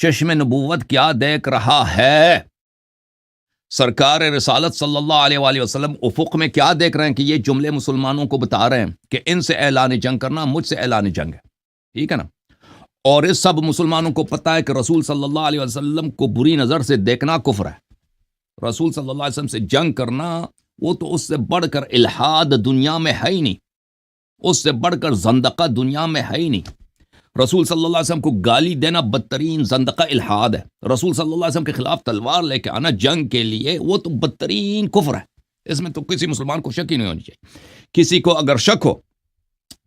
چشم نبوت کیا دیکھ رہا ہے؟ سرکار رسالت صلی اللہ علیہ وآلہ وسلم افق میں کیا دیکھ رہے ہیں کہ یہ جملے مسلمانوں کو بتا رہے ہیں کہ ان سے اعلان جنگ کرنا مجھ سے اعلان جنگ ہے، ٹھیک ہے نا؟ اور اس سب مسلمانوں کو پتہ ہے کہ رسول صلی اللہ علیہ وسلم کو بری نظر سے دیکھنا کفر ہے، رسول صلی اللہ علیہ وسلم سے جنگ کرنا وہ تو اس سے بڑھ کر الحاد دنیا میں ہے ہی نہیں، اس سے بڑھ کر زندقہ دنیا میں ہے ہی نہیں۔ رسول صلی اللہ علیہ وسلم کو گالی دینا بدترین زندقہ الحاد ہے، رسول صلی اللہ علیہ وسلم کے خلاف تلوار لے کے آنا جنگ کے لیے وہ تو بدترین کفر ہے، اس میں تو کسی مسلمان کو شک ہی نہیں ہونی چاہیے۔ کسی کو اگر شک ہو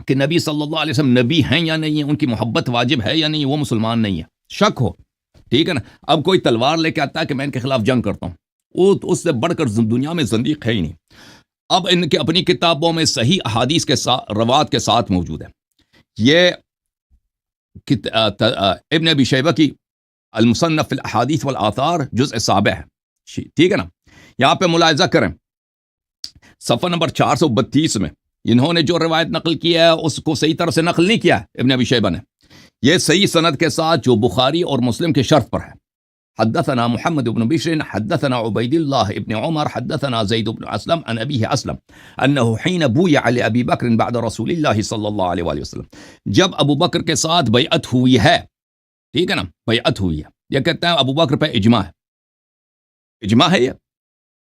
کہ نبی صلی اللہ علیہ وسلم نبی ہیں یا نہیں ہیں، ان کی محبت واجب ہے یا نہیں، وہ مسلمان نہیں ہے، شک ہو، ٹھیک ہے نا؟ اب کوئی تلوار لے کے آتا ہے کہ میں ان کے خلاف جنگ کرتا ہوں، وہ تو اس سے بڑھ کر دنیا میں زندیق ہے ہی نہیں۔ اب ان کے اپنی کتابوں میں صحیح احادیث کے ساتھ روایت کے ساتھ موجود ہے، یہ ابن ابی شیبہ کی المصنف الاحادیث والآثار جزء 7 ہے، ٹھیک ہے نا؟ یہاں پہ ملاحظہ کریں صفحہ نمبر 432 میں انہوں نے جو روایت نقل کیا ہے اس کو صحیح طرح سے نقل نہیں کیا ہے ابن ابی شیبہ نے، یہ صحیح سند کے ساتھ جو بخاری اور مسلم کے شرط پر ہے۔ حدثنا محمد بن بشر حدثنا عبید اللہ ابن عمر حدثنا زید بن اسلم عن ابیہ اسلم انه حين بویع لابی بکر بعد رسول اللہ صلی اللہ علیہ وآلہ وسلم، جب ابو بکر کے ساتھ بیعت ہوئی ہے، ٹھیک ہے نا؟ بیعت ہوئی ہے، یہ کہتے ہیں ابو بکر پہ اجماع ہے، اجماع ہے یہ،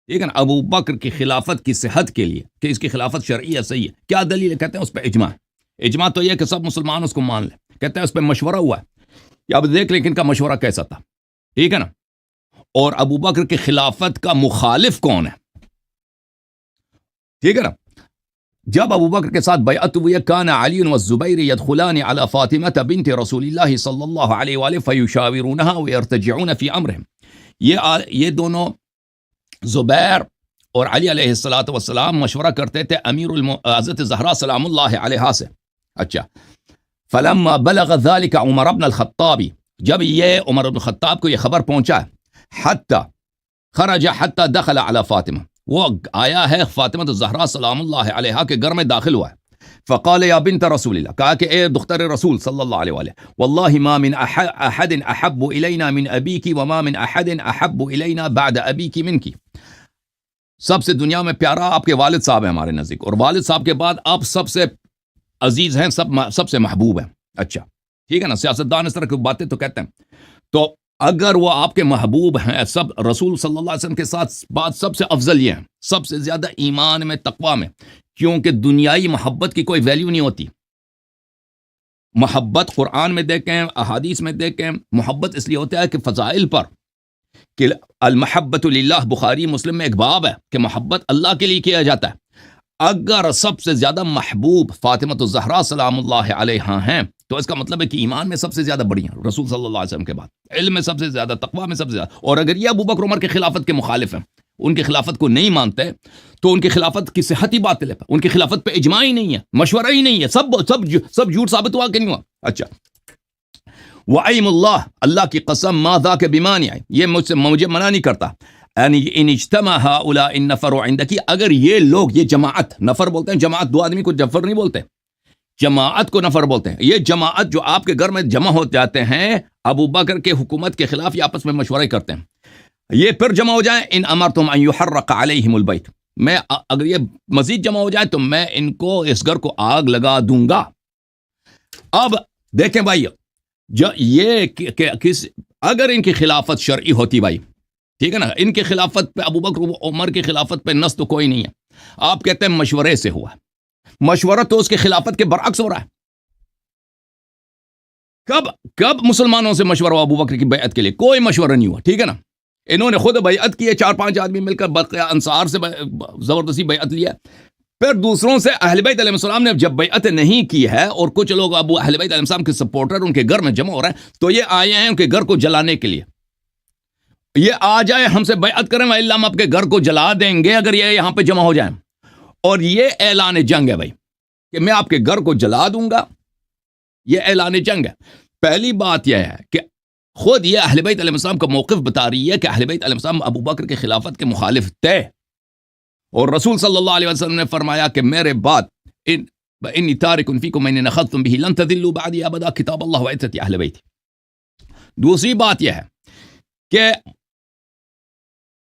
ٹھیک ہے نا؟ ابو بکر کی خلافت کی صحت کے لیے کہ اس کی خلافت شرعی ہے، صحیح ہے، کیا دلیل ہے؟ کہتے ہیں اس پہ اجماع ہے۔ اجماع تو یہ کہ سب مسلمان اس کو مان لیں، کہتے ہیں اس پہ مشورہ ہوا ہے، اب دیکھ لیں کہ ان کا مشورہ کیسا تھا، ٹھیک ہے نا؟ اور ابو بکر کی خلافت کا مخالف کون ہے، ٹھیک ہے نا؟ جب ابو بکر کے ساتھ بیعت ہوئی ہے، کان علی والزبیر يدخلان على فاطمہ بنت رسول اللہ صلی اللہ علیہ وآلہ فیشاورونها ویرتجعون فی امرهم، یہ دونوں زبیر اور علی علیہ السلام مشورہ کرتے تھے امیر حضرت زہرا سلام اللہ علیہ سے۔ اچھا، فلما بلغ ذلك عمر بن الخطاب، جب یہ عمر بن الخطاب کو یہ خبر پہنچا، حتی خرج حتی دخل علی فاطمہ، وہ آیا ہے فاطمہ زہرا سلام اللہ علیہ کے گھر میں داخل ہوا ہے، فقال یا بنت رسول اللہ، کہا کہ اے دختر رسول صلی اللہ علیہ وآلہ، واللہ ما من احد احب الینا من ابیک وما من احد احب الینا بعد ابیک منک، سب سے دنیا میں پیارا آپ کے والد صاحب ہیں ہمارے نزدیک، اور والد صاحب کے بعد آپ سب سے عزیز ہیں، سب سے محبوب ہیں۔ اچھا، ٹھیک ہے نا؟ سیاستدان اس طرح کی باتیں تو کہتے ہیں، تو اگر وہ آپ کے محبوب ہیں، سب رسول صلی اللہ علیہ وسلم کے ساتھ بات سب سے افضل یہ ہیں، سب سے زیادہ ایمان میں تقوی میں، کیونکہ دنیائی محبت کی کوئی ویلیو نہیں ہوتی۔ محبت قرآن میں دیکھیں، احادیث میں دیکھیں، محبت اس لیے ہوتا ہے کہ فضائل پر، کہ المحبت للہ، بخاری مسلم میں ایک باب ہے کہ محبت اللہ کے لیے کیا جاتا ہے۔ اگر سب سے زیادہ محبوب فاطمہ الزہرا سلام اللہ علیہا ہیں تو اس کا مطلب ہے کہ ایمان میں سب سے زیادہ بڑی ہیں رسول صلی اللہ علیہ وسلم کے بعد، علم میں سب سے زیادہ، تقوی میں سب سے زیادہ۔ اور اگر یہ ابو بکر عمر کے خلافت کے مخالف ہیں، ان کی خلافت کو نہیں مانتے، تو ان کی خلافت کی صحت ہی باطل ہے، ان کی خلافت پہ اجماع ہی نہیں ہے، مشورہ ہی نہیں ہے، سب جھوٹ ثابت ہوا کہ نہیں ہوا۔ اچھا، وَأَيْمُ اللَّهِ، اللہ کی قسم، ما ذاک بمانع، یہ مجھے منع نہیں کرتا، یعنی ان اجتمع هؤلاء النفر عندك، اگر یہ لوگ، یہ جماعت، نفر بولتے ہیں جماعت، دو آدمی کو جفر نہیں بولتے، جماعت کو نفر بولتے ہیں، یہ جماعت جو آپ کے گھر میں جمع ہو جاتے ہیں ابو بکر کے حکومت کے خلاف، یہ آپس میں مشورے کرتے ہیں، یہ پھر جمع ہو جائیں، ان امرتم ان يحرق عليهم البيت، میں اگر یہ مزید جمع ہو جائے تو میں ان کو، اس گھر کو آگ لگا دوں گا۔ اب دیکھیں بھائی، اگر ان کی خلافت شرعی ہوتی بھائی، ٹھیک ہے نا، ان کی خلافت پہ، ابو بکر عمر کی خلافت پہ نص تو کوئی نہیں ہے، آپ کہتے ہیں مشورے سے ہوا، مشورہ تو اس کی خلافت کے برعکس ہو رہا ہے۔ کب مسلمانوں سے مشورہ ہوا ابو بکر کی بیعت کے لیے؟ کوئی مشورہ نہیں ہوا، ٹھیک ہے نا؟ انہوں نے خود بیعت کی ہے، 4-5 آدمی مل کر بقیہ انصار سے زبردستی بیعت لیا، پھر دوسروں سے اہل بیت علیہ السلام نے جب بیعت نہیں کی ہے، اور کچھ لوگ ابو اہل بیت علیہ السلام کے سپورٹر ان کے گھر میں جمع ہو رہے ہیں، تو یہ آئے ہیں ان کے گھر کو جلانے کے لیے، یہ آ جائے ہم سے بیعت کریں، وَإِلَّا ہم آپ کے گھر کو جلا دیں گے اگر یہ یہاں پہ جمع ہو جائیں، اور یہ اعلان جنگ ہے بھائی کہ میں آپ کے گھر کو جلا دوں گا، یہ اعلان جنگ ہے۔ پہلی بات یہ ہے کہ خود یہ اہل بیت علیہ السلام کا موقف بتا رہی ہے کہ اہل بیت علیہ السلام ابو بکر کے خلافت کے مخالف تھے، اور رسول صلی اللہ علیہ وسلم نے فرمایا کہ میرے بعد انی تارک فیکم من نخذتم به لن تضلوا بعدی ابدا، کتاب اللہ و عزت اہل بیت، دوسری بات یہ ہے کہ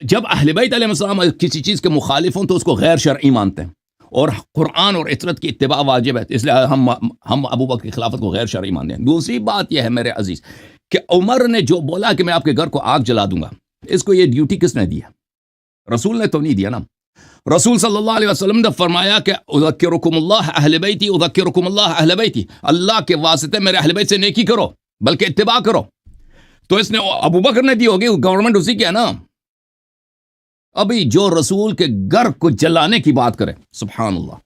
جب اہل بیت علیہ السلام کسی چیز کے مخالف ہوں تو اس کو غیر شرعی مانتے ہیں، اور قرآن اور عطرت کی اتباع واجب ہے، اس لیے ہم ابو بکر کی خلافت کو غیر شرعی مانتے ہیں۔ دوسری بات یہ ہے میرے عزیز کہ عمر نے جو بولا کہ میں آپ کے گھر کو آگ جلا دوں گا، اس کو یہ ڈیوٹی کس نے دیا؟ رسول نے تو نہیں دیا نا۔ رسول صلی اللہ علیہ وسلم نے فرمایا کہ اذکرکم اللہ اہل بیتی، اذکرکم اللہ اہل بیتی، اللہ کے واسطے میرے اہل بیت سے نیکی کرو بلکہ اتباع کرو۔ تو اس نے ابو بکر نے دی ہوگی، گورنمنٹ اسی کی ہے نا۔ ابھی جو رسول کے گھر کو جلانے کی بات کرے، سبحان اللہ،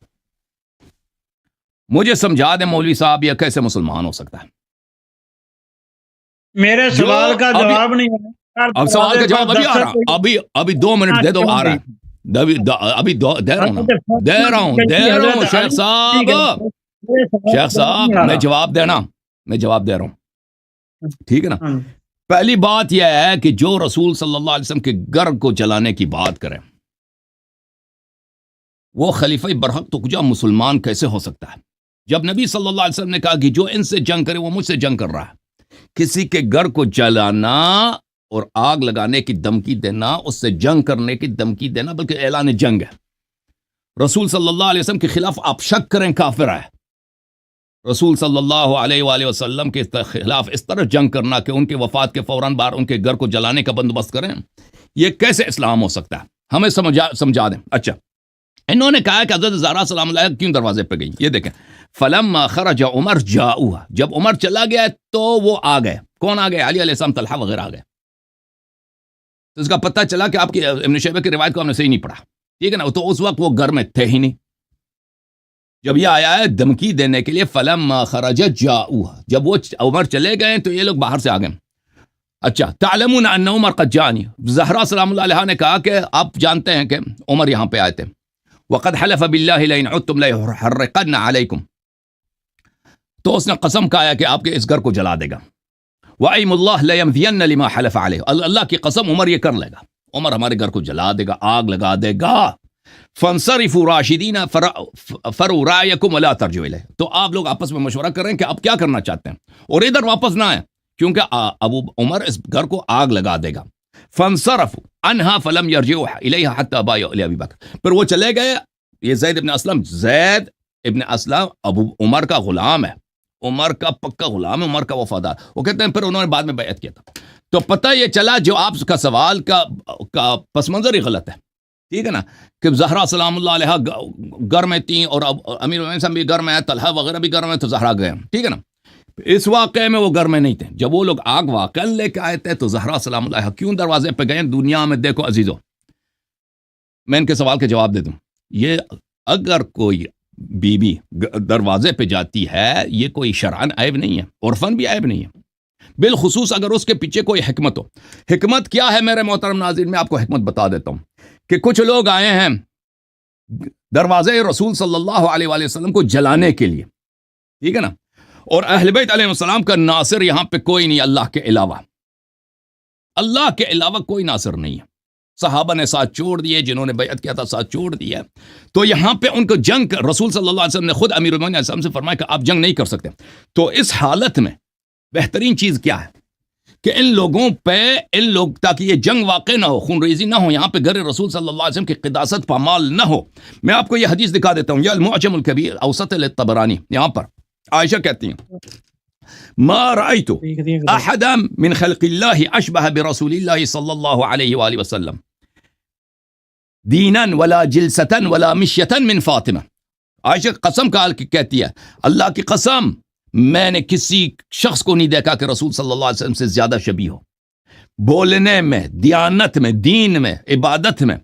مجھے سمجھا دیں مولوی صاحب یہ کیسے مسلمان ہو سکتا ہے؟ میرے سوال کا جواب نہیں ہے، اب سوال کا جواب ابھی آ رہا، ابھی 2 منٹ دے دو، آ رہا ہے، ابھی دے رہا ہوں شیخ صاحب میں جواب دے رہا ہوں، ٹھیک ہے نا۔ پہلی بات یہ ہے کہ جو رسول صلی اللہ علیہ وسلم کے گھر کو جلانے کی بات کرے وہ خلیفہ برحق تو کجا مسلمان کیسے ہو سکتا ہے؟ جب نبی صلی اللہ علیہ وسلم نے کہا کہ جو ان سے جنگ کرے وہ مجھ سے جنگ کر رہا ہے، کسی کے گھر کو جلانا اور آگ لگانے کی دھمکی دینا، اس سے جنگ کرنے کی دھمکی دینا بلکہ اعلان جنگ ہے۔ رسول صلی اللہ علیہ وسلم کے خلاف آپ شک کریں کافر ہے۔ رسول صلی اللہ علیہ وآلہ وسلم کے خلاف اس طرح جنگ کرنا کہ ان کے وفات کے فوراً بعد ان کے گھر کو جلانے کا بندوبست کریں، یہ کیسے اسلام ہو سکتا ہے؟ ہمیں سمجھا دیں۔ اچھا، انہوں نے کہا کہ حضرت زہرا سلام اللہ کیوں دروازے پہ گئی؟ یہ دیکھیں، فلما خرج عمر جاؤها، جب عمر چلا گیا تو وہ آ گئے۔ کون آ گئے؟ علی علیہ السلام، طلحہ وغیرہ آ گئے۔ تو اس کا پتہ چلا کہ آپ کی ابن شیبہ کی روایت کو ہم نے صحیح نہیں پڑھا، ٹھیک ہے نا۔ تو اس وقت وہ گھر میں تھے ہی نہیں، جب یہ آیا ہے دھمکی دینے کے لیے، فلما خرج جاؤها، جب وہ عمر چلے گئے تو یہ لوگ باہر سے آ گئے۔ اچھا، تعلمون ان عمر قد جانی، زہرا سلام اللہ علیہ نے کہا کہ آپ جانتے ہیں کہ عمر یہاں پہ آئے تھے۔ وقد حلف بالله لئن عدتم ليحرقن عليكم، تو اس نے قسم کھایا کہ آپ کے اس گھر کو جلا دے گا۔ وَأَيْمُ اللَّهِ لَيَمْضِيَنَّ لِمَا حَلَفَ عَلَيْهِ، اللہ کی قسم عمر یہ کر لے گا، عمر ہمارے گھر کو جلا دے گا، آگ لگا دے گا۔ فَانصَرِفُوا رَاشِدِينَ فَرُوا رَأْيَكُمْ وَلَا تَرْجِعُوا إِلَيْهِ، تو آپ لوگ آپس میں مشورہ کر رہے ہیں کہ آپ کیا کرنا چاہتے ہیں اور ادھر واپس نہ آئیں، کیونکہ ابو عمر اس گھر کو آگ لگا دے گا۔ فَانصَرَفُوا عَنْهَا فَلَمْ يَرْجِعُوا إِلَيْهَا حَتَّى بَايَعُوا لِأَبِي بَكْرٍ، پھر وہ چلے گئے۔ یہ زید ابن اسلم ابو عمر کا غلام ہے، عمر کا پکا غلام ہے، عمر کا وفادار۔ وہ کہتے ہیں پھر انہوں نے بعد میں بیعت کیا تھا۔ تو پتہ یہ چلا جو آپ کا سوال کا پس منظر ہی غلط ہے، ٹھیک ہے نا، کہ زہرا سلام اللہ علیہ گھر میں تھیں اور امیر المومنین بھی گھر میں ہے، طلحہ وغیرہ بھی گھر میں، تو زہرا گئے، ٹھیک ہے نا۔ اس واقعے میں وہ گھر میں نہیں تھے، جب وہ لوگ آگ واقعہ لے کے آئے تھے تو زہرا سلام اللہ کیوں دروازے پہ گئے؟ دنیا میں دیکھو عزیزو، میں ان کے سوال کے جواب دے دوں، یہ اگر کوئی بی بی دروازے پہ جاتی ہے یہ کوئی شرعن عیب نہیں ہے، عرفن بھی عیب نہیں ہے، بالخصوص اگر اس کے پیچھے کوئی حکمت ہو۔ حکمت کیا ہے میرے محترم ناظرین؟ میں آپ کو حکمت بتا دیتا ہوں کہ کچھ لوگ آئے ہیں دروازے رسول صلی اللہ علیہ وآلہ وسلم کو جلانے کے لیے، ٹھیک ہے نا، اور اہل بیت علیہ السلام کا ناصر یہاں پہ کوئی نہیں اللہ کے علاوہ، اللہ کے علاوہ کوئی ناصر نہیں ہے۔ صحابہ نے ساتھ چھوڑ دیے، جنہوں نے بیعت کیا تھا ساتھ چھوڑ دیا، تو یہاں پہ ان کو جنگ رسول صلی اللہ علیہ وسلم نے خود امیر المومنین علیہ السلام سے فرمایا کہ آپ جنگ نہیں کر سکتے۔ تو اس حالت میں بہترین چیز کیا ہے کہ ان لوگوں پہ تاکہ یہ جنگ واقع نہ ہو، خون ریزی نہ ہو، یہاں پہ گھر رسول صلی اللہ علیہ وسلم کی قداست پامال نہ ہو۔ میں آپ کو یہ حدیث دکھا دیتا ہوں، یہ المعجم الکبیر اوسط للطبرانی، یہاں پر عائشہ کہتی ہیں ما رأيت احدا من خلق الله اشبه برسول الله صلی اللہ علیہ وآلہ وسلم دینا ولا جلسة ولا مشیة من فاطمہ۔ عائشہ قسم کہتی ہے، اللہ کی قسم میں نے کسی شخص کو نہیں دیکھا کہ رسول صلی اللہ علیہ وسلم سے زیادہ شبیہ ہو، بولنے میں، دیانت میں، دین میں، عبادت میں،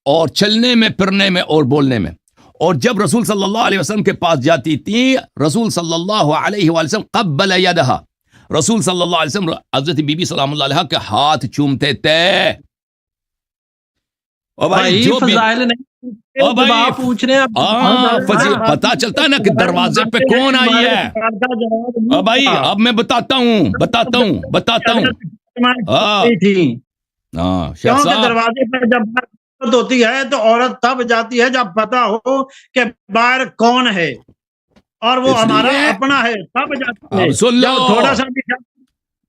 اور چلنے میں، پھرنے میں اور بولنے میں۔ اور جب رسول صلی اللہ علیہ وسلم کے پاس جاتی تھی، رسول صلی اللہ علیہ وآلہ وسلم قبل یدہا، رسول صلی اللہ علیہ وسلم حضرت بی بی سلام اللہ علیہ کے ہاتھ چومتے تھے۔ اور بھائی جو فضائل نہیں پوچھ رہے ہیں، پتا چلتا ہے نا کہ دروازے پہ کون آئی ہے۔ اور بھائی اب میں بتاتا ہوں دروازے پہ جب ہوتی ہے تو عورت تب جاتی ہے جب پتا ہو کہ باہر کون ہے اور وہ ہمارا اپنا ہے، تب جاتی ہے۔ سن لو، تھوڑا سا بھی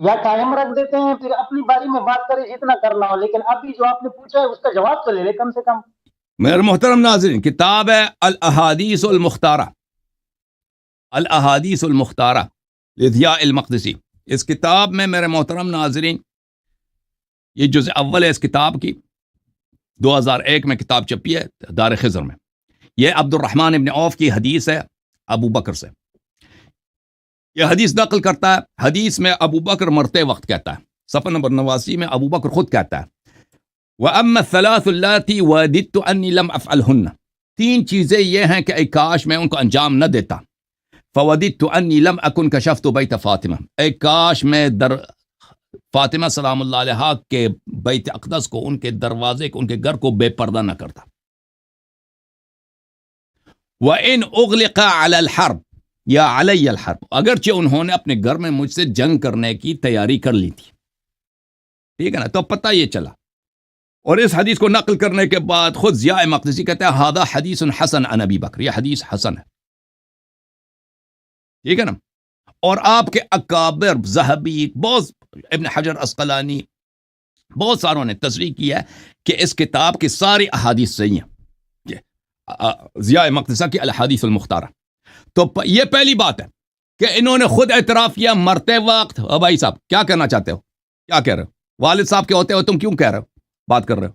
یا قائم رکھ دیتے ہیں، پھر اپنی باری میں بات کرے جتنا کرنا ہو، لیکن ابھی جو آپ نے پوچھا ہے اس کا جواب تو لے لے کم سے کم. میرے محترم ناظرین، کتاب ہے الاحادیث المختارہ، الاحادیث المختارہ لضیاء المقدسی. اس کتاب میں میرے محترم ناظرین یہ جزء اول ہے اس کتاب کی، 2001 میں کتاب چھپی ہے دار خضر میں. یہ عبد الرحمن ابن عوف کی حدیث ہے ابو بکر سے. یہ حدیث نقل کرتا ہے. حدیث میں ابو بکر مرتے وقت کہتا ہے، صفحہ نمبر 89 میں ابو بکر خود کہتا ہے وَأَمَّا الثَّلَاثُ اللَّاتِي وَدِدتُّ أَنِّي لَمْ أَفْعَلْهُنَّ، 3 چیزیں یہ ہیں کہ اے کاش میں ان کو انجام نہ دیتا. فَوَدِدتُّ أَنِّي لَمْ أَكُنْ كَشَفْتُ بَيْتَ فاطمہ، اے کاش میں فاطمہ سلام اللہ علیہا کے بیت اقدس کو، ان کے دروازے کو، ان کے گھر کو بے پردہ نہ کرتا. وَإِنْ أُغْلِقَ عَلَى الْحَرْبِ یا عَلَيَّ الْحَرْبِ، اگرچہ انہوں نے اپنے گھر میں مجھ سے جنگ کرنے کی تیاری کر لی تھی. ٹھیک ہے نا؟ تو پتہ یہ چلا. اور اس حدیث کو نقل کرنے کے بعد خود ضیاء مقدسی کہتے ہیں ہذا حدیث حسن عن ابی بکر، یہ حدیث حسن ہے. ٹھیک ہے نا؟ اور آپ کے اکابر ذہبی، بہت، ابن حجر عسقلانی، بہت ساروں نے تصریح کیا ہے کہ اس کتاب کی ساری احادیث صحیح ہیں، ضیاء مقدسہ کی الاحادیث المختارہ. تو یہ پہلی بات ہے کہ انہوں نے خود اعتراف کیا مرتے وقت. بھائی صاحب کیا کہنا چاہتے ہو؟ کیا کہہ رہے ہو؟ والد صاحب کے ہوتے ہو تم کیوں کہہ رہے ہو، بات کر رہے ہو؟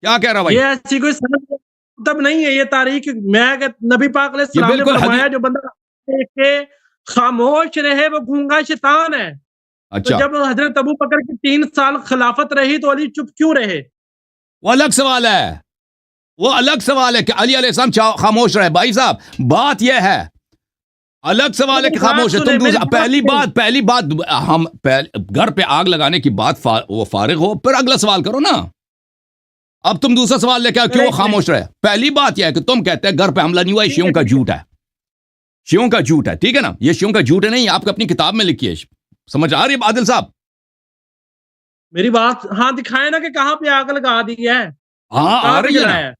کیا کہہ رہا ہو بھائی؟ یہ ایسی کوئی سند مطلب نہیں ہے، یہ تاریخ میں کہ نبی پاک علیہ السلام نے بالکل فرمایا جو بندہ دیکھ کے خاموش رہے وہ گونگا شیطان ہے. تو اچھا، جب حضرت ابو بکر کی 3 سال خلافت رہی تو علی چپ کیوں رہے؟ وہ الگ سوال ہے، وہ الگ سوال ہے کہ علی علیہ السلام خاموش رہے. بھائی صاحب بات یہ ہے، الگ سوال ہے کہ خاموش ہے. تم پہلی بات ہم گھر پہ آگ لگانے کی بات وہ فارغ ہو، پھر اگلا سوال کرو نا. اب تم دوسرا سوال لے کے کیوں وہ خاموش رہے؟ پہلی بات یہ ہے کہ تم کہتے ہیں گھر پہ حملہ نہیں ہوا، یہ شیعوں کا جھوٹ ہے، شیعوں کا جھوٹ ہے. ٹھیک ہے نا؟ یہ شیعوں کا جھوٹ ہے، نہیں، آپ کو اپنی کتاب میں لکھی ہے. سمجھ آ رہی ہے عادل صاحب؟ میری بات ہاں دکھائے نا کہ کہاں پہ آگ لگا دی ہے، ہاں آ رہی ہے نا. ہے.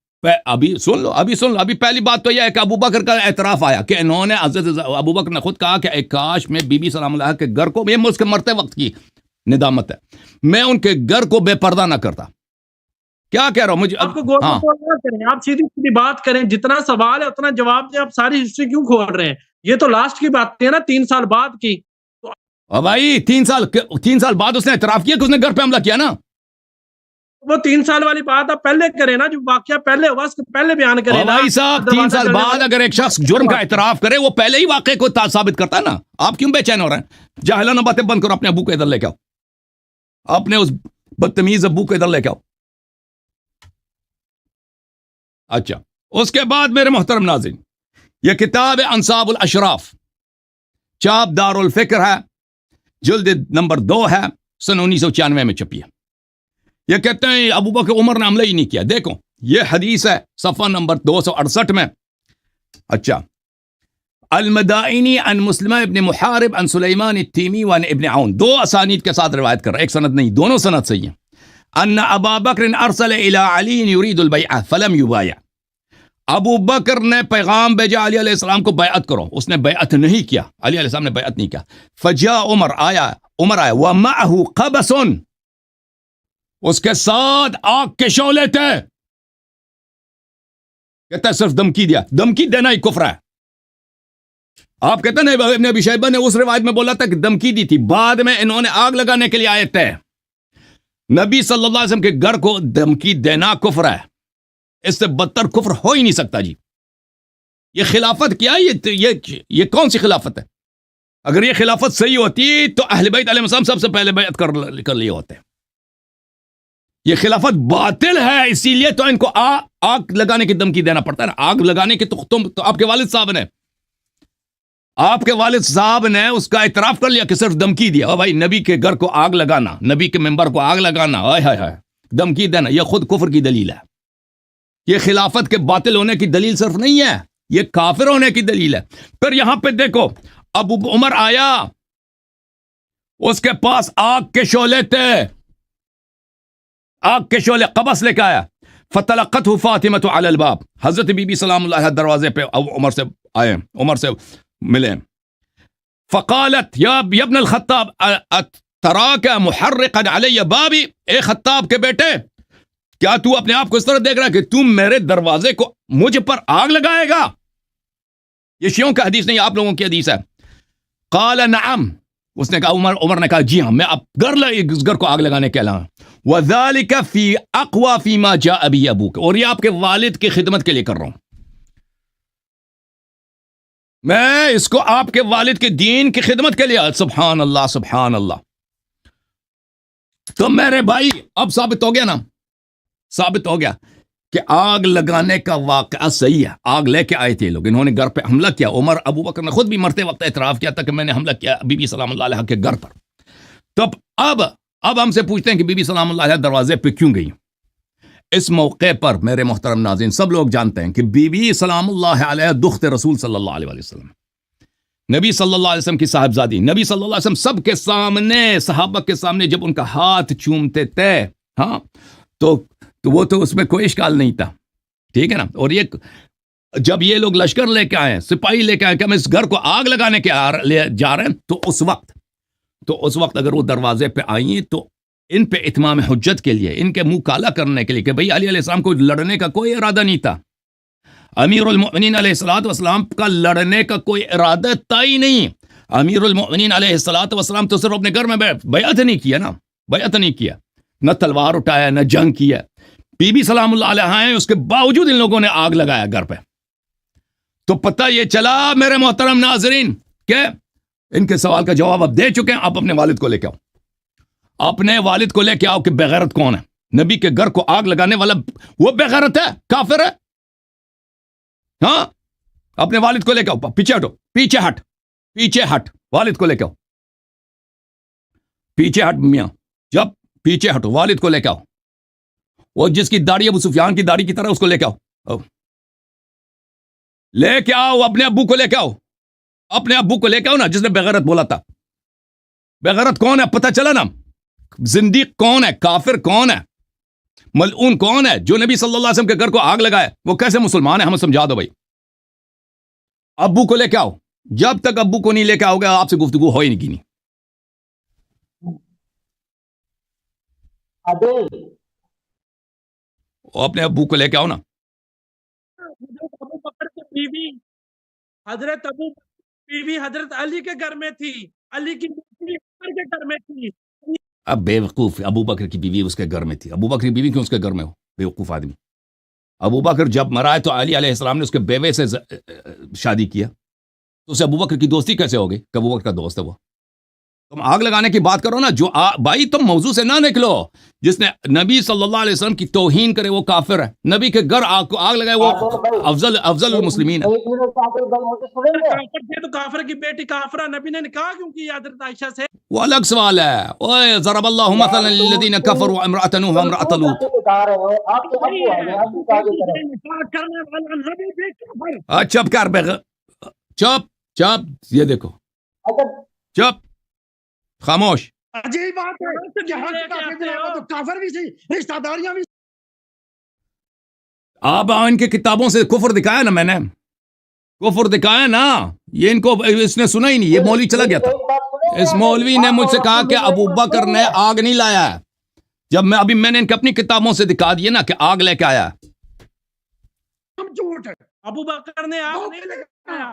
ابھی سن لو، ابھی پہلی بات تو یہ ہے کہ ابو بکر کا اعتراف آیا کہ انہوں نے، حضرت ابو بکر نے خود کہا کہ اے کاش میں بی بی سلام اللہ کے گھر کو، یہ اس کے مرتے وقت کی ندامت ہے، میں ان کے گھر کو بے پردہ نہ کرتا. کیا کہہ رہا ہوں مجھے؟ آپ کو گول نہ کریں، آپ سیدھی سیدھی بات کریں، جتنا سوال ہے اتنا جواب دیں. آپ ساری ہسٹری کیوں کھول رہے ہیں؟ یہ تو لاسٹ کی بات ہے نا، 3 سال بعد کی. بھائی 3 سال بعد اس نے اعتراف کیا کہ اس نے گھر پہ حملہ کیا نا. وہ 3 سال والی بات آپ پہلے کریں نا، جو واقعہ پہلے ہوا اس کو پہلے بیان کریں نا. بھائی صاحب 3 سال بعد اگر ایک شخص جرم کا اعتراف کرے وہ پہلے ہی واقعے کو ثابت کرتا ہے نا. آپ کیوں بے چین ہو رہے ہیں؟ جاہلانہ باتیں بند کرو، اپنے ابو کو ادھر لے کے آؤ، اپنے اس بدتمیز ابو کو ادھر لے کے آؤ. اچھا، اس کے بعد میرے محترم ناظرین، یہ کتاب ہے انصاب الاشراف، چاپ دار الفکر ہے، جلد نمبر 2 ہے، سن 1996 میں چھپی ہے. یہ کہتے ہیں ابو بکر عمر نے حملہ ہی نہیں کیا. دیکھو یہ حدیث ہے صفحہ نمبر 268 میں. اچھا، المدائنی عن مسلمہ ابن محارب عن سلیمان التیمی وعن ابن عون، 2 اسانید کے ساتھ روایت کر رہا ہے، ایک سند نہیں، دونوں سند صحیح ہیں. ان ابا بکر ارسل الى علی یرید البیعہ فلم یبایع، ابو بکر نے پیغام بھیجا علی علیہ السلام کو بیعت کرو، اس نے بیعت نہیں کیا، علی علیہ السلام نے بیعت نہیں کیا. فجاء عمر آیا ومعه قبس، اس کے ساتھ آگ کے شعلے تھے. کہتا ہے صرف دھمکی دیا، دھمکی دینا ہی کفر ہے. آپ کہتے ہیں ابن ابی شیبہ نے اس روایت میں بولا تھا کہ دھمکی دی تھی، بعد میں انہوں نے آگ لگانے کے لیے آئے تھے. نبی صلی اللہ علیہ وسلم کے گھر کو دھمکی دینا کفر ہے، اس سے بدتر کفر ہو ہی نہیں سکتا. جی یہ خلافت کیا ہے؟ یہ کون سی خلافت ہے؟ اگر یہ خلافت صحیح ہوتی تو اہل بیت علیہ السلام سب سے پہلے بیعت کر لیے ہوتے. یہ خلافت باطل ہے، اسی لیے تو ان کو آگ لگانے کی دھمکی دینا پڑتا ہے نا. آگ لگانے کی تو آپ کے والد صاحب نے اس کا اعتراف کر لیا کہ صرف دھمکی دیا. بھائی نبی کے گھر کو آگ لگانا، نبی کے ممبر کو آگ لگانا، ہائے دھمکی دینا، یہ خود کفر کی دلیل ہے. یہ خلافت کے باطل ہونے کی دلیل صرف نہیں ہے، یہ کافر ہونے کی دلیل ہے. پھر یہاں پہ دیکھو، ابو عمر آیا، اس کے پاس آگ کے شعلے تھے، آگ کے شعلے قبس لے کے آیا. فتلقته فاطمہ علی الباب، حضرت بی بی سلام اللہ دروازے پہ عمر سے آئے، عمر سے ملے. فقالت یا ابن الخطاب تراک محرقا علی بابی، اے خطاب کے بیٹے کیا تو اپنے آپ کو اس طرح دیکھ رہا ہے کہ تم میرے دروازے کو مجھ پر آگ لگائے گا؟ یہ شیعوں کا حدیث نہیں، آپ لوگوں کی حدیث ہے. قال نعم، اس نے کہا، عمر نے کہا جی ہاں، میں اب اس گھر کو آگ لگانے کے علاوہ. وذلك فی اقوى فیما جاء به ابوک، اور یہ آپ کے والد کی خدمت کے لیے کر رہا ہوں، میں اس کو آپ کے والد کے دین کی خدمت کے لیے. سبحان اللہ سبحان اللہ. تو میرے بھائی اب ثابت ہو گیا نا، ثابت ہو گیا کہ آگ لگانے کا واقعہ صحیح ہے. آگ لے کے آئے تھے لوگ، انہوں نے گھر پہ حملہ کیا. عمر ابو بکر نے خود بھی مرتے وقت اعتراف کیا تھا کہ میں نے حملہ کیا بی بی سلام اللہ علیہ کے گھر پر. تو اب ہم سے پوچھتے ہیں کہ بی بی سلام اللہ علیہ دروازے پہ کیوں گئی؟ اس موقع پر میرے محترم ناظرین سب لوگ جانتے ہیں کہ بی بی سلام اللہ علیہ دخت رسول صلی اللہ علیہ وسلم، نبی صلی اللہ علیہ وسلم کی صاحبزادی. نبی صلی اللہ علیہ وسلم سب کے سامنے، صحابہ کے سامنے جب ان کا ہاتھ چومتے تھے، ہاں تو وہ تو اس میں کوئی اشکال نہیں تھا، ٹھیک ہے نا. اور یہ جب یہ لوگ لشکر لے کے آئے، سپاہی لے کے آئے کہ ہم اس گھر کو آگ لگانے کے جا رہے ہیں، تو اس وقت اگر وہ دروازے پہ آئیں تو ان پہ اتمام حجت کے لیے، ان کے منہ کالا کرنے کے لیے کہ بھئی علی علیہ السلام کو لڑنے کا کوئی ارادہ نہیں تھا. امیر المؤمنین علیہ الصلوۃ والسلام کا لڑنے کا کوئی ارادہ تھا ہی نہیں. امیر المؤمنین علیہ الصلوۃ والسلام تو صرف اپنے گھر میں بیعت نہیں کیا نا، بیعت نہیں کیا، نہ تلوار اٹھایا نہ جنگ کیا. بی بی سلام اللہ علیہ ہیں، اس کے باوجود ان لوگوں نے آگ لگایا گھر پہ. تو پتہ یہ چلا میرے محترم ناظرین کہ ان کے سوال کا جواب اب دے چکے ہیں. آپ اپنے والد کو لے کے آؤ، اپنے والد کو لے کے آؤ کہ بغیرت کون ہے. نبی کے گھر کو آگ لگانے والا وہ بغیرت ہے، کافر ہے. ہاں اپنے والد کو لے کے آؤ، پیچھے ہٹو، پیچھے ہٹ، والد کو لے کے آؤ، پیچھے ہٹ میاں، جب پیچھے ہٹو، والد کو لے کے آؤ. وہ جس کی داڑھی ابو سفیان کی داڑھی کی طرح، اس کو لے کے آؤ، لے کے آؤ، اپنے ابو کو لے کے آؤ، اپنے ابو کو لے کے آؤ نا جس نے بغیرت بولا تھا. بغیرت کون ہے پتہ چلا نا، زندیق کون ہے، کافر کون ہے، ملعون کون ہے جو نبی صلی اللہ علیہ وسلم کے گھر کو آگ لگائے. وہ کیسے مسلمان ہے ہمیں سمجھا دو بھائی. ابو کو لے کے آؤ، جب تک ابو کو نہیں لے کے آؤ گے آپ سے گفتگو ہو ہی نہیں. اپنے ابو کو لے کے آؤ نا. ابو بکر کی بیوی حضرت حضرت علی کے گھر میں تھی، علی کی بیوی عمر کے گھر میں تھی. اب بے وقوف، ابو بکر کی بیوی اس کے گھر میں تھی. ابو بکر کی بیوی کیوں اس کے گھر میں ہو؟ بے وقوف آدمی. ابو بکر جب مرا ہے تو علی علیہ السلام نے اس کے بیوے سے شادی کیا، تو اسے ابو بکر کی دوستی کیسے ہوگی کہ ابو بکر کا دوست ہے وہ؟ تم آگ لگانے کی بات کرو نا. جو بھائی تم موضوع سے نہ نکلو. جس نے نبی صلی اللہ علیہ وسلم کی توہین کرے وہ کافر ہے. نبی کے گھر آگ لگائے وہ افضل المسلمین ہے. تو کافر کی بیٹی کافرہ، نبی نے نکاح کیوں کیا حضرت عائشہ سے؟ وہ الگ سوال ہے. اوے ضرب اللہ مثلا للذین کفروا امرأۃ نوح وامرأۃ لوط. چپ کر بے، چپ، یہ دیکھو، چپ، خاموش. عجیب بات ہے کہ ہر کافر بھی سی، رشتہ داریاں بھی. آپ ان کی کتابوں سے کفر دکھایا نا، میں نے کفر دکھایا نا. یہ ان کو اس نے سنا ہی نہیں. یہ مولوی چلا گیا تھا، اس مولوی نے مجھ سے کہا کہ ابو بکر نے آگ نہیں لایا ہے، جب میں نے ان کی اپنی کتابوں سے دکھا دیے نا کہ آگ لے کے آیا. جھوٹ ہے، ابو بکر نے آگ نہیں لگایا.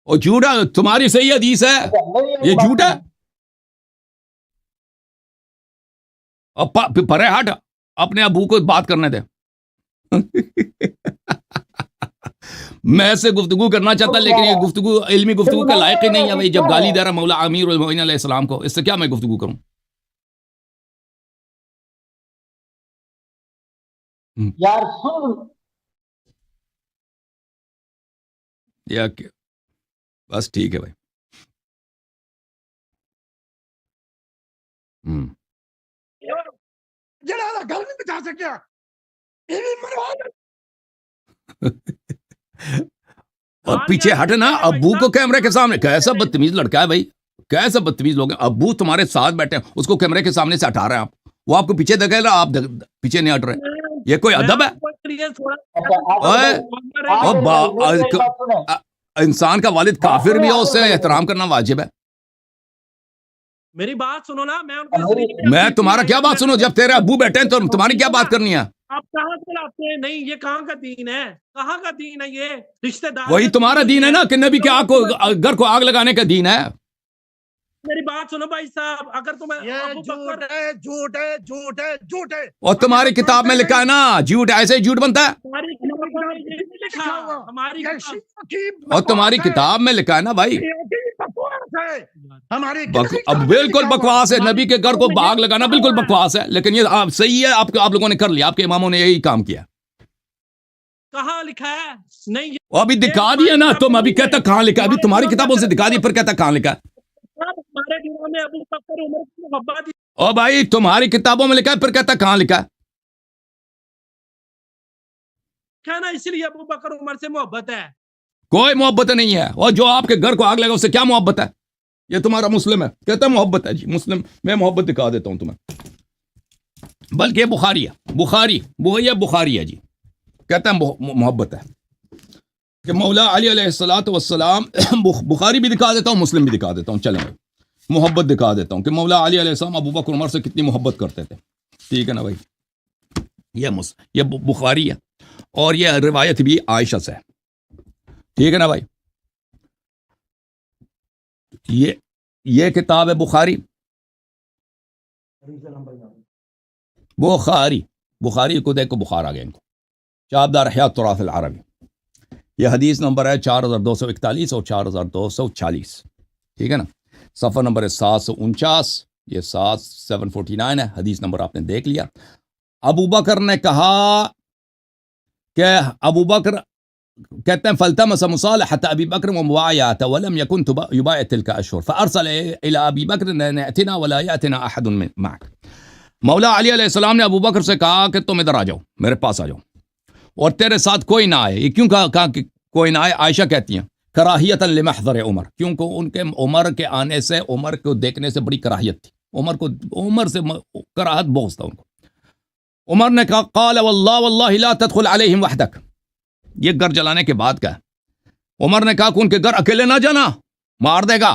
اور جھوٹا تمہاری صحیح حدیث ہے، یہ جھوٹ ہے. اور پرے ہٹ، اپنے ابو کو بات کرنے دے. میں سے گفتگو کرنا چاہتا لیکن یہ گفتگو علمی گفتگو کا لائق ہی نہیں ہے بھائی. جب گالی دے رہا مولا امیر المومنین علیہ السلام کو، اس سے کیا میں گفتگو کروں؟ یار سن یا بس ٹھیک ہے بھائی. جنازہ گھر نہیں بچا سکیا، اور پیچھے ہٹ نا. ابو کو کیمرے کے سامنے، کیسا بدتمیز لڑکا ہے بھائی، کیسا بدتمیز لوگ ہیں. ابو تمہارے ساتھ بیٹھے ہیں، اس کو کیمرے کے سامنے سے ہٹا رہے ہیں آپ. وہ آپ کو پیچھے دیکھے رہا، آپ پیچھے نہیں ہٹ رہے. یہ کوئی ادب ہے؟ انسان کا والد کافر بھی ہو، اس سے احترام کرنا واجب ہے. میری بات سنو نا, میں ان کو میں تمہارا کیا بات سنو, جب تیرے ابو بیٹھے ہیں تو تمہاری کیا بات کرنی ہے؟ آپ کہاں سے لاتے ہیں؟ نہیں یہ کہاں کا دین ہے, کہاں کا دین ہے یہ؟ رشتہ دار وہی تمہارا دین ہے نا کہ نبی کے آگ کو گھر کو آگ لگانے کا دین ہے. میری بات سنو بھائی صاحب, اگر تمہیں ابو بکر جھوٹ ہے, جھوٹ ہے, جھوٹ ہے. اور تمہاری کتاب میں لکھا ہے نا, جھوٹ ایسے ہی جھوٹ بنتا ہے. ہماری کتاب میں یہ نہیں لکھا, ہماری کتاب اور تمہاری کتاب میں لکھا ہے نا بھائی, ہماری اب بالکل بکواس ہے. نبی کے گھر کو آگ لگانا بالکل بکواس ہے, لیکن یہ صحیح ہے, آپ لوگوں نے کر لیا, آپ کے اماموں نے یہی کام کیا. کہاں لکھا ہے؟ نہیں وہ ابھی دکھا دیا نا, تم ابھی کہتا کہاں لکھا, ابھی تمہاری کتابوں سے دکھا دی, پھر کہتا کہاں لکھا. ہمارے دنوں میں ابو بکر عمر کی محبت او بھائی تمہاری کتابوں میں لکھا ہے, پھر کہتا کہاں لکھا. ہے نا, اس لیے ابو بکر عمر سے محبت ہے. کوئی محبت نہیں ہے, اور جو آپ کے گھر کو آگ لگا اس سے کیا محبت ہے؟ یہ تمہارا مسلم ہے, کہتا ہے محبت ہے. جی مسلم, میں محبت دکھا دیتا ہوں تمہیں, بلکہ یہ بخاری ہے, یہ بخاری ہے جی, کہتا ہے محبت ہے کہ مولا علی علیہ الصلوۃ والسلام, بخاری بھی دکھا دیتا ہوں, مسلم بھی دکھا دیتا ہوں, چلیں بھائی محبت دکھا دیتا ہوں کہ مولا علی علیہ السلام ابو بکر عمر سے کتنی محبت کرتے تھے. ٹھیک ہے نا بھائی, یہ بخاری ہے, اور یہ روایت بھی عائشہ سے ہے. ٹھیک ہے نا بھائی, یہ کتاب ہے بخاری. بخاری کو دیکھو, بخار آ گیا ان کو, شابدار احیاء تراث العربی, یہ حدیث نمبر ہے 4241 اور 4246. ٹھیک ہے نا, صفحہ نمبر ہے 749, یہ 749 ہے, حدیث نمبر آپ نے دیکھ لیا. ابو بکر نے کہا کہ ابو بکر کہتے ہیں فالتمس مصالحة ابی بکر ومبايعته ولم يكن يبايع تلك الاشهر فارسل الى ابي بکر ان ائتنا ولا ياتنا احد معك. مولا علی علیہ السلام نے ابو بکر سے کہا کہ تم ادھر آ جاؤ, میرے پاس آ جاؤ, اور تیرے ساتھ کوئی نہ آئے. یہ کیوں کہا کہ کوئی نہ آئے؟ عائشہ کہتی ہیں کراہیت لمحضر عمر, کیونکہ ان کے عمر کے آنے سے, عمر کو دیکھنے سے بڑی کراہیت تھی. عمر سے کراہت بغض تھا ان کو. عمر نے کہا قال واللہ لا تدخل علیہم وحدک, یہ گھر جلانے کے بعد کا ہے. عمر نے کہا کہ ان کے گھر اکیلے نہ جانا, مار دے گا.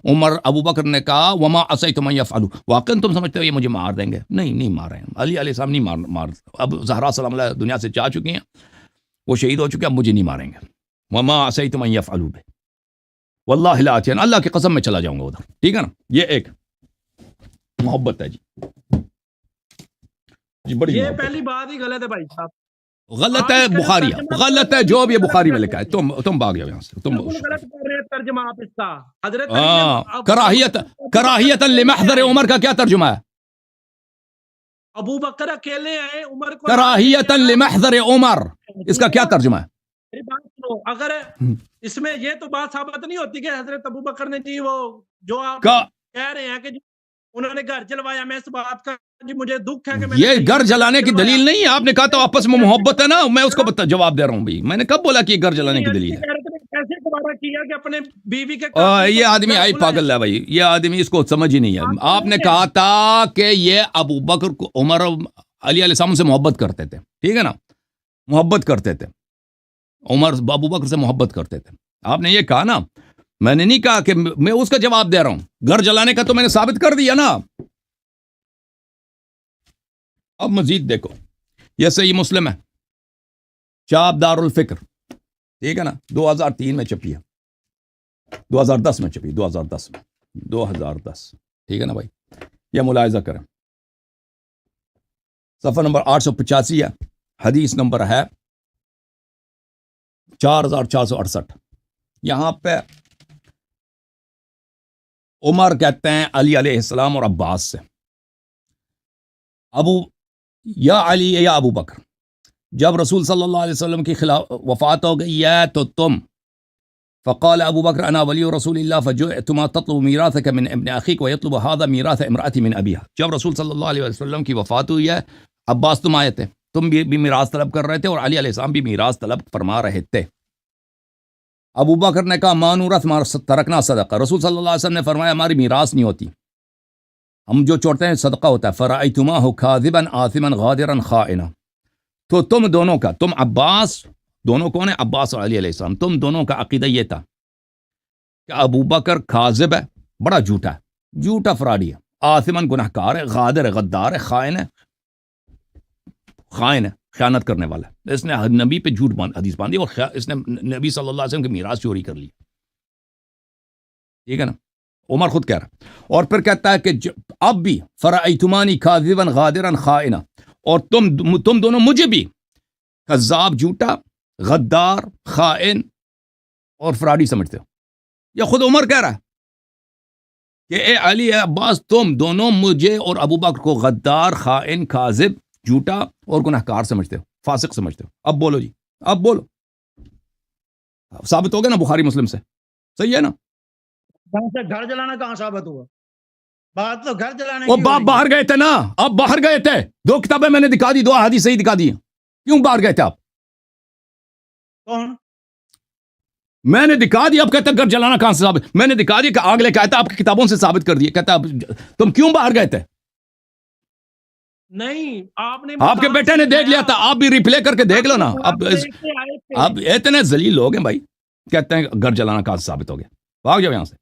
عمر ابو بکر نے کہا وما عصیتم ان یفعلوا, واقعا تم سمجھتے ہو یہ مجھے مار دیں گے؟ نہیں مار رہے ہیں, علی علیہ السلام نہیں مار. اب زہرا سلام اللہ دنیا سے جا چکی ہیں, وہ شہید ہو چکے, اب مجھے نہیں ماریں گے. وما عصیتم ان یفعلوا بہ واللہ لا اتین, اللہ کی قسم میں چلا جاؤں گا ادھر. ٹھیک ہے نا, یہ ایک محبت ہے جی بڑی یہ محبت. پہلی بات ہی غلط ہے بھائی صاحب, غلط ہے بخاری, غلط ہے جو بھی یہ بخاری میں لکھا ہے. تم بھاگ جاؤ یہاں سے, تم بالکل غلط کر رہے ہیں ترجمہ آپ اس کا. حضرت کراہیت لمحضر عمر کا کیا ترجمہ ہے؟ ابو بکر اکیلے ہیں, عمر کو کراہیت لمحضر عمر, اس کا کیا ترجمہ ہے؟ میری بات سنو, اگر اس میں یہ تو بات ثابت نہیں ہوتی کہ حضرت ابو بکر نے جی وہ جو آپ کہہ رہے ہیں کہ جی انہوں نے گھر جلوایا, میں اس بات کا جی مجھے دکھ ہے کہ یہ گھر جلانے کی دلیل نہیں ہے. آپ نے کہا تو آپس میں محبت ہے نا, میں اس کو جواب دے رہا ہوں بھائی. میں نے کب بولا کہ یہ گھر جلانے کی دلیل ہے؟ کیسے دوبارہ کیا کہ اپنے بیوی کے یہ آدمی آئی پاگل ہے بھائی, یہ آدمی اس کو سمجھ ہی نہیں ہے. آپ نے کہا تھا کہ یہ ابو بکر کو, عمر علی علیہ السلام سے محبت کرتے تھے. ٹھیک ہے نا, محبت کرتے تھے, عمر ابو بکر سے محبت کرتے تھے. آپ نے یہ کہا نا, میں نے نہیں کہا کہ میں اس کا جواب دے رہا ہوں. گھر جلانے کا تو میں نے ثابت کر دیا نا. اب مزید دیکھو, یہ صحیح مسلم ہے, چاپ دار الفکر. ٹھیک ہے نا, 2003 میں چھپی ہے, 2010 میں چھپی, 2010. ٹھیک ہے نا بھائی, یہ ملاحظہ کریں. صفحہ نمبر 885 ہے, حدیث نمبر ہے 4468. یہاں پہ عمر کہتے ہیں علی علیہ السلام اور عباس سے, یا علی یا ابو بکر, جب رسول صلی اللہ علیہ وسلم کی وفات ہو گئی ہے تو تم, فقال ابو بکر انا ولی رسول اللہ فجئتما تطلب میراثک من ابن اخیک ویطلب هذا میراث امرأتی من ابیها. جب رسول صلی اللہ علیہ وسلم کی وفات ہوئی ہے, عباس تم آئے تھے, تم بھی میراث طلب کر رہے تھے, اور علی علیہ السلام بھی میراث طلب فرما رہے تھے. ابو بکر نے کہا ما نورث ما ترکنا صدقہ. رسول صلی اللہ علیہ وسلم نے فرمایا ہماری میراث نہیں ہوتی, ہم جو چھوڑتے ہیں صدقہ ہوتا ہے. فرأیتماہ کاذبا آثما غادرا خائنا. تو تم دونوں کا, تم عباس, دونوں کون ہیں؟ عباس اور علی علیہ السلام, تم دونوں کا عقیدہ یہ تھا کہ ابو بکر کاذب ہے, بڑا جھوٹا ہے, جھوٹا فراڈی ہے، آثمن گناہگار ہے، غادر ہے، غدار ہے، خائن ہے، خیانت کرنے والا ہے، اس نے نبی پہ جھوٹ حدیث باندھی اور اس نے نبی صلی اللہ علیہ وسلم کی میراث چوری کر لی، ٹھیک ہے نا؟ عمر خود کہہ رہا، اور پھر کہتا ہے کہ اب بھی فرأیتمانی کاذبا غادرا خائنا، اور تم دونوں مجھے بھی کذاب، جھوٹا، غدار، خائن اور فراڈی سمجھتے ہو. یا خود عمر کہہ رہا ہے کہ اے علی، اے عباس، تم دونوں مجھے اور ابو بکر کو غدار، خائن، کاذب، جھوٹا اور گناہگار سمجھتے ہو، فاسق سمجھتے ہو. اب بولو جی، اب بولو، ثابت ہو گیا نا بخاری مسلم سے، صحیح ہے نا؟ کہاں سے گھر جلانا کہاں ثابت ہوا؟ بات تو گھر جلانے وہ کی ہو رہی ہے. باہر گئے تھے نا، اب باہر گئے تھے، 2 کتابیں میں نے دکھا دی، 2 احادیث صحیح دکھا دی ہیں. کیوں باہر گئے تھے آپ؟ کون؟ میں نے دکھا دیا، اب کہتے ہیں گھر جلانا کہاں سے ثابت؟ میں نے دکھا دیا کہ آگ لے کے آیا تھا، آپ کی کتابوں سے ثابت کر دیا. کہتا تم کیوں باہر گئے تھے؟ نہیں، آپ نے آپ کے بیٹے نے دیکھ لیا تھا، آپ بھی ریپلے کر کے دیکھ لو نا. اب اتنے ذلیل لوگ ہیں بھائی، کہتے ہیں گھر جلانا کہاں سے ثابت ہو گیا؟ بھاگ جاؤ یہاں سے.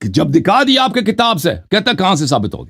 جب دکھا دیا آپ کے کتاب سے، کہتا ہے کہاں سے ثابت ہو گیا؟